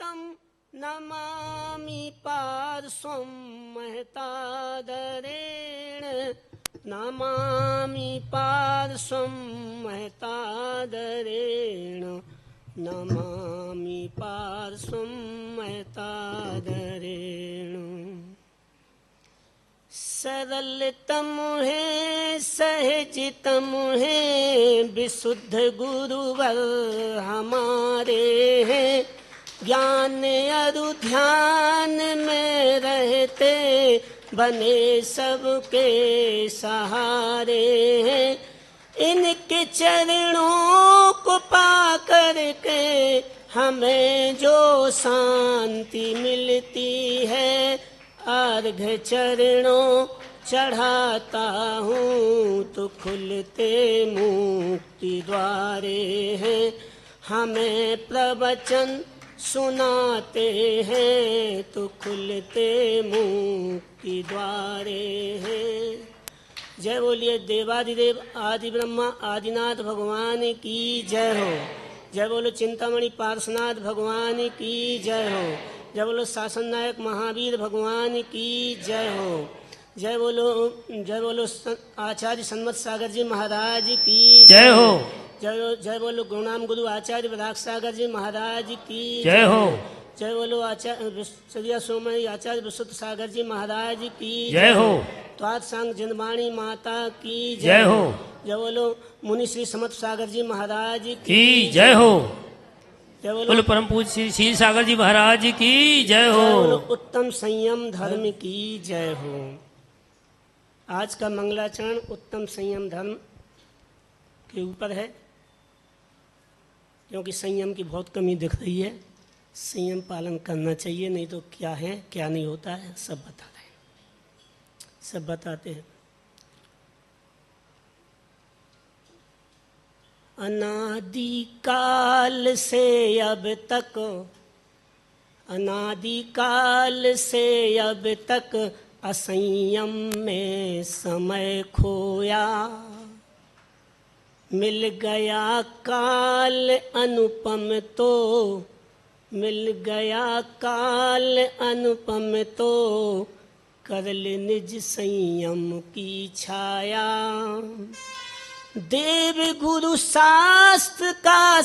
तं नमामि पार्श्वं महतादरेण नमामि पार्श्वं महतादरेण नमामि पार्श्वं महतादरेण। सरलतम है सहजतम है विशुद्ध गुरुवर हमारे हैं। ज्ञान अरु ध्यान में रहते बने सबके सहारे हैं। इनके चरणों को पा करके हमें जो शांति मिलती है, अर्घ चरणों चढ़ाता हूँ तो खुलते मुक्ति द्वारे हैं। हमें प्रवचन सुनाते हैं तो खुलते मुक्ति द्वारे हैं। जय बोलिए देवादिदेव आदि ब्रह्मा आदिनाथ भगवान की जय हो। जय बोलो चिंतामणि पार्श्वनाथ भगवान की जय हो। जय बोलो शासन नायक महावीर भगवान की जय हो। जय बोलो आचार्य सन्मत सागर जी महाराज की जय हो। जय बोलो गुरुनाम गुरु आचार्य विराग सागर जी महाराज की जय हो। जय बोलो आचार्य सोमय आचार्य विशुद्ध सागर जी महाराज की जय हो। त्वात संग जिनवाणी माता की जय हो। जय बोलो मुनि श्री समत सागर जी महाराज की जय हो। जय बोलो परम पूज्य श्री क्षीर सागर जी महाराज की जय हो। बोलो उत्तम संयम धर्म की जय हो। आज का मंगलाचरण उत्तम संयम धर्म के ऊपर है, क्योंकि संयम की बहुत कमी दिख रही है। संयम पालन करना चाहिए, नहीं तो क्या है क्या नहीं होता है सब बता रहे हैं, सब बताते हैं। अनादिकाल से अब तक असंयम में समय खोया। मिल गया काल अनुपम तो कर ले निज संयम की छाया। देव गुरु शास्त्र का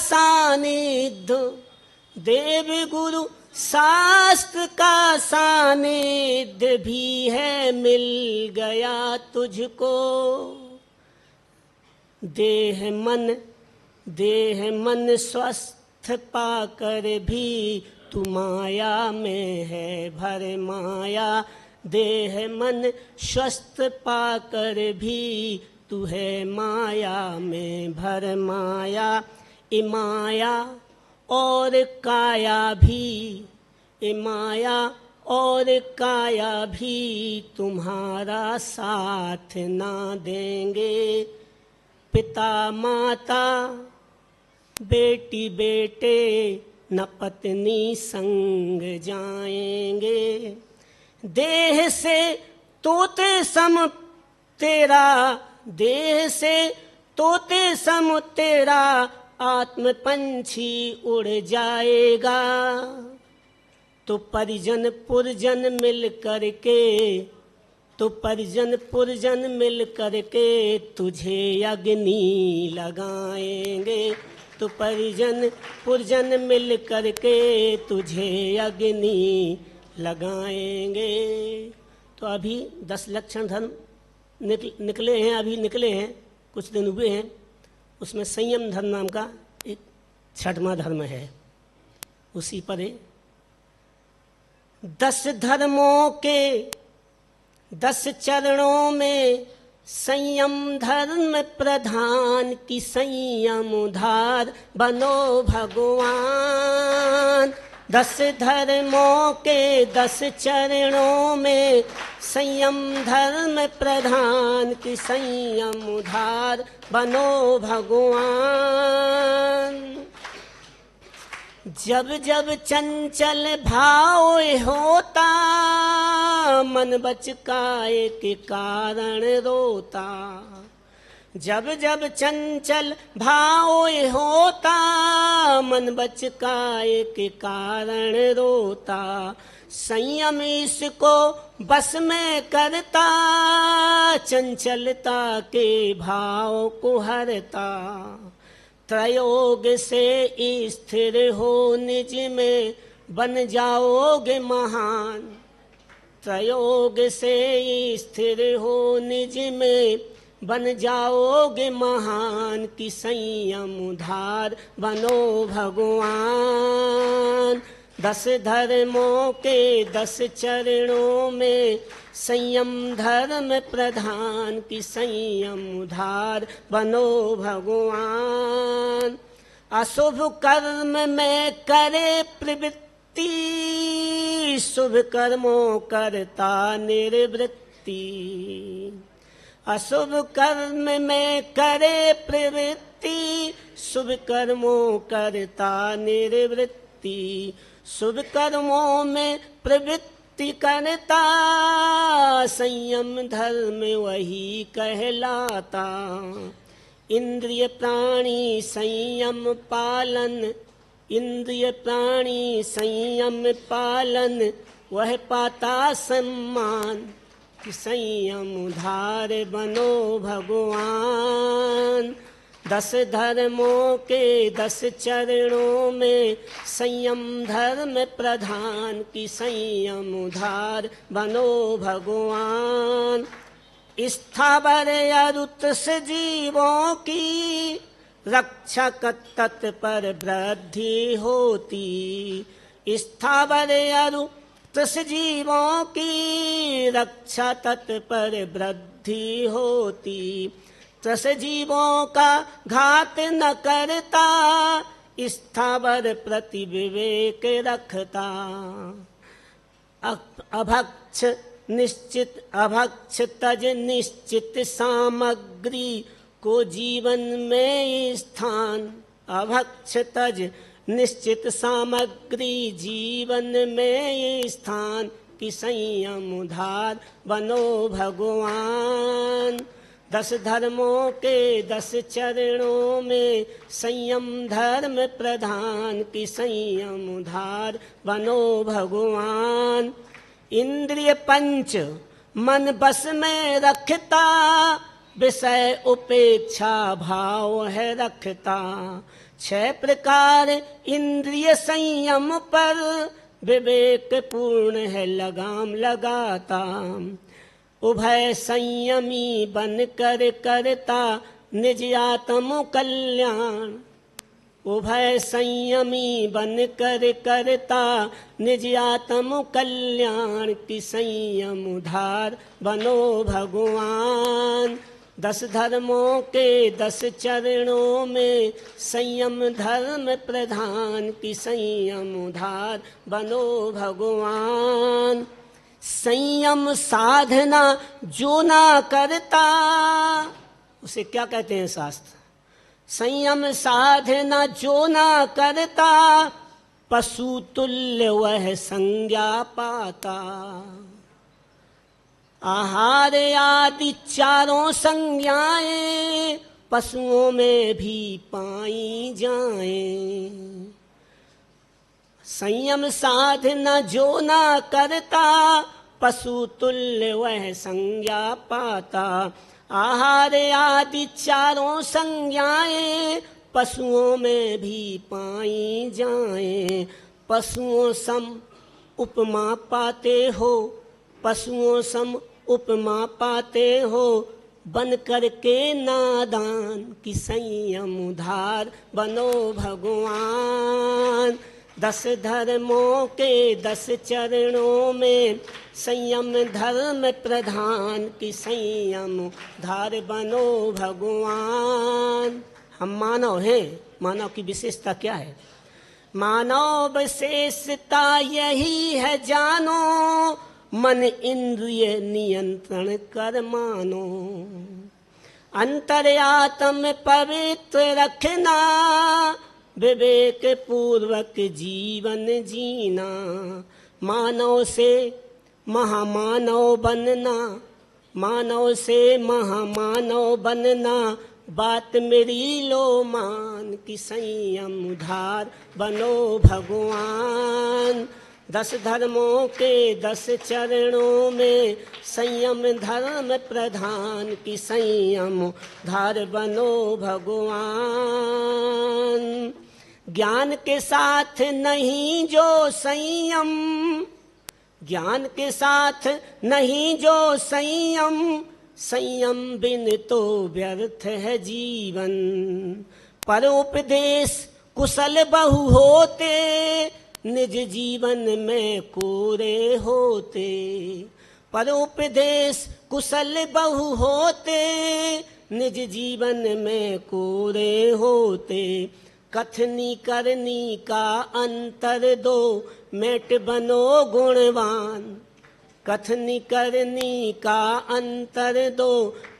सानिध्य भी है मिल गया तुझको। देह मन स्वस्थ पाकर भी तू माया में है भर माया। देह मन स्वस्थ पाकर भी तू है माया में भर माया। इमाया और काया भी तुम्हारा साथ ना देंगे। पिता माता बेटी बेटे न पत्नी संग जाएंगे। देह से तोते सम तेरा आत्म पंछी उड़ जाएगा। तो परिजन पुरजन मिल करके तुझे अग्नि लगाएंगे। तो परिजन पुरजन मिल करके तुझे अग्नि लगाएंगे। तो अभी 10 लक्षण धर्म निकले हैं, कुछ दिन हुए हैं। उसमें संयम धर्म नाम का एक 6वां धर्म है, उसी पर 10 धर्मों के 10 चरणों में संयम धर्म प्रधान की संयम उधार बनो भगवान। 10 धर्मों के 10 चरणों में संयम धर्म प्रधान की संयम उधार बनो भगवान। जब जब चंचल भाव होता मन बचकाए के कारण रोता। जब जब चंचल भाव होता, मन बचकाए के कारण रोता। संयम इसको बस में करता, चंचलता के भाव को हरता। त्रयोग से स्थिर हो निज में, बन जाओगे महान। त्रयोग से स्थिर हो निज में, बन जाओगे महान। कि संयम उधार बनो भगवान। 10 धर्मों के 10 चरणों में, संयम धर्म प्रधान। कि संयम उधार बनो भगवान। अशुभ कर्म में करे प्रवृत्ति, शुभ कर्मों करता निर्वृत्ति। अशुभ कर्म में करे प्रवृत्ति, शुभ कर्मों करता निर्वृत्ति। शुभ कर्मों में प्रवृत्ति करता, संयम धर्म वही कहलाता। इंद्रिय प्राणी संयम पालन, इंद्रिय प्राणी संयम पालन, वह पाता सम्मान। कि संयम उधार बनो भगवान। 10 धर्मों के 10 चरणों में, संयम धर्म प्रधान। कि संयम उधार बनो भगवान। स्थावर अरुतस जीवों की, रक्षा तत्पर वृद्धि होती। स्थावर अरुतस जीवों की, रक्षा तत्पर वृद्धि होती। त्रस जीवों का घात न करता, स्थावर प्रति विवेक रखता। अभक्ष निश्चित अभक्ष तज निश्चित सामग्री को जीवन में स्थान। अभक्ष तज निश्चित सामग्री जीवन में स्थान। कि संयम उधार बनो भगवान। 10 धर्मों के 10 चरणों में, संयम धर्म प्रधान। कि संयम उधार बनो भगवान। इंद्रिय पंच मन बस में रखता, विषय उपेक्षा भाव है रखता। 6 प्रकार इंद्रिय संयम पर, विवेक पूर्ण है लगाम लगाता। उभय संयमी बन कर करता, निज आत्म कल्याण। उभय संयमी बन कर करता, निज आत्म कल्याण। कि संयम उधार बनो भगवान। 10 धर्मों के 10 चरणों में, संयम धर्म प्रधान। कि संयम उधार बनो भगवान। संयम साधना जो ना करता, उसे क्या कहते हैं शास्त्र? संयम साधना जो ना करता, पशु तुल्य वह संज्ञा पाता। आहार आदि चारों संज्ञाएं, पशुओं में भी पाई जाएं। संयम साधना जो ना करता, पशु तुल्य वह संज्ञा पाता। आहार आदि चारों संज्ञाएं, पशुओं में भी पाई जाएं। पशुओं सम उपमा पाते हो, पशुओं सम उपमा पाते हो, बन करके नादान। कि संयम उधार बनो भगवान। 10 धर्मों के 10 चरणों में, संयम धर्म प्रधान। कि संयम उधार बनो भगवान। हम मानव हैं, मानव की विशेषता क्या है? मानव विशेषता यही है जानो, मन इंद्रिय नियंत्रण कर मानो। अंतर्यात्म पवित्र रखना, विवेक पूर्वक जीवन जीना। मानव से महामानव बनना, मानव से महामानव बनना बात मेरी लो मान कि संयम उधार बनो भगवान। 10 धर्मों के 10 चरणों में संयम धर्म प्रधान कि संयम उधार बनो भगवान। ज्ञान के साथ नहीं जो संयम, ज्ञान के साथ नहीं जो संयम, संयम बिन तो व्यर्थ है जीवन। परोपदेश कुशल बहु होते, निज जीवन में कोरे होते। परोपदेश कुशल बहु होते, निज जीवन में कोरे होते। कथनी करनी का अंतर दो, मेट बनो गुणवान। कथनी करनी का अंतर दो,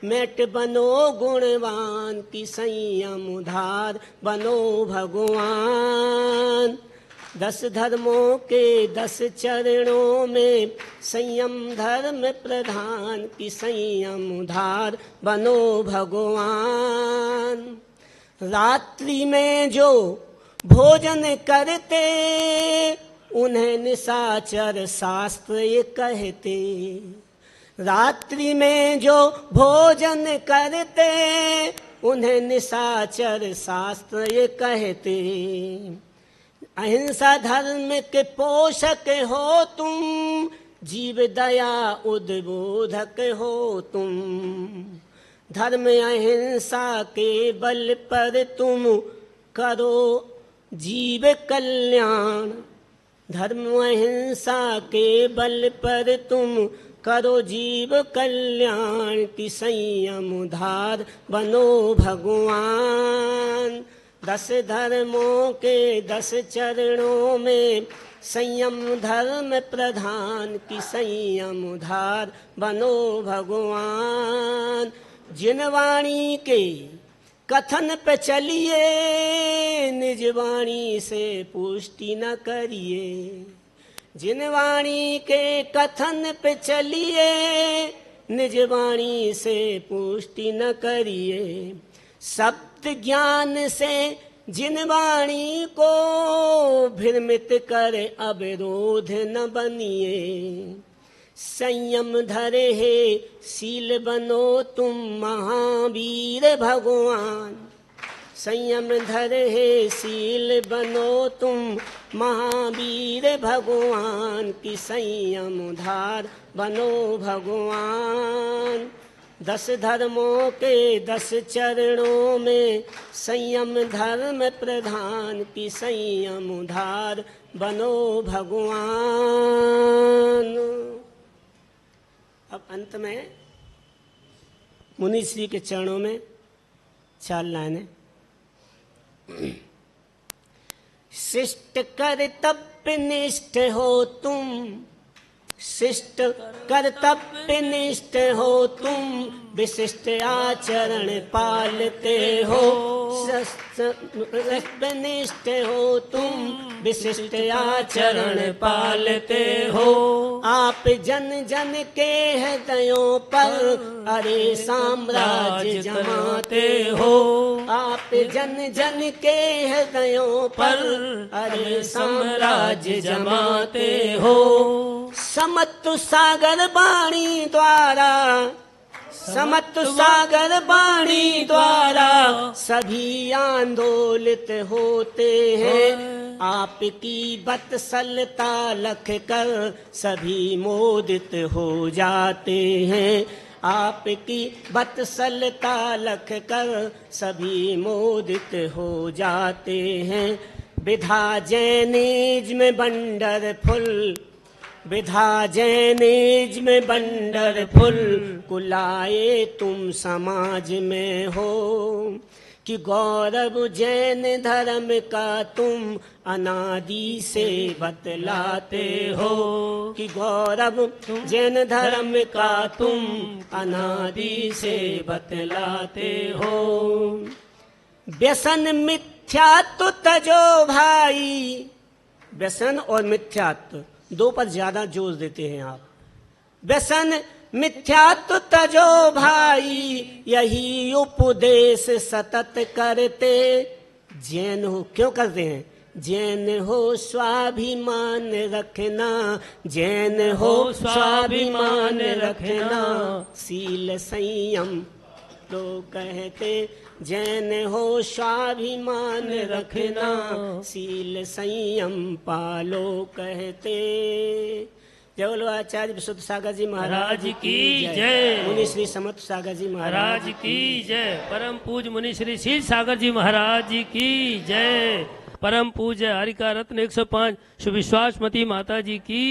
मेट बनो गुणवान कि संयम उधार बनो भगवान। 10 धर्मों के 10 चरणों में संयम धर्म प्रधान कि संयम उधार बनो भगवान। रात्रि में जो भोजन करते, उन्हें निशाचर शास्त्र ये कहते। रात्रि में जो भोजन करते, उन्हें निशाचर शास्त्र ये कहते। अहिंसा धर्म के पोषक हो तुम, जीव दया उद्बोधक हो तुम। धर्म अहिंसा के बल पर तुम करो जीव कल्याण। धर्म अहिंसा के बल पर तुम करो जीव कल्याण कि संयम उधार बनो भगवान। 10 धर्मों के 10 चरणों में संयम धर्म प्रधान कि संयम उधार बनो भगवान। जिन वाणी के कथन पे चलिए, निज वाणी से पुष्टि न करिए। जिन वाणी के कथन पे चलिए, निज वाणी से पुष्टि न करिए। शब्द ज्ञान से जिन वाणी को भ्रमित करे, अविरोध न बनिए। संयम धरे है शील बनो तुम महावीर भगवान। संयम धरे है शील बनो तुम महावीर भगवान कि संयम उधार बनो भगवान। 10 धर्मों के 10 चरणों में संयम धर्म प्रधान कि संयम उधार बनो भगवान। अब अंत में मुनि श्री के चरणों में 4 लाइनें। शिष्ट कर्तव्य निष्ठ हो तुम, शिष्ट कर्तव्य निष्ठ हो तुम, विशिष्ट आचरण पालते हो। निष्ठ हो तुम, विशिष्ट आचरण पालते हो। आप जन जन के हृदयों पर अरे साम्राज्य जमाते हो। आप जन जन के हृदयों पर अरे साम्राज्य जमाते हो। समत्तु सागर वाणी द्वारा, समत्तु सागर वाणी द्वारा सभी आंदोलित होते हैं। आपकी बत्सलता लख कर सभी मोदित हो जाते हैं। आपकी बत्सलता लख कर सभी मोदित हो जाते हैं। विधा जैनिज में वंडरफुल, विधा जैनिज में वंडरफुल, कुलाए तुम समाज में हो। कि गौरव जैन धर्म का तुम अनादि से बतलाते हो। कि गौरव जैन धर्म का तुम अनादि से बतलाते हो। व्यसन मिथ्यात्व तजो भाई, व्यसन और मिथ्यात्व 2 पर ज्यादा जोर देते हैं आप। व्यसन मिथ्यात्व तजो भाई यही उपदेश सतत करते। जैन हो क्यों करते हैं? जैन हो स्वाभिमान रखना, जैन हो स्वाभिमान रखना, शील संयम तो कहते। जैन हो स्वाभिमान रखना, शील संयम पालो कहते। जय बोलो आचार्य विशुद्ध सागर जी महाराज की जय। मुनि श्री समर्थ सागर जी महाराज की जय। परम पूज मुनि श्री शील सागर जी महाराज की जय। परम पूज्य हरिका रत्न 105 सुविश्वासमती माता जी की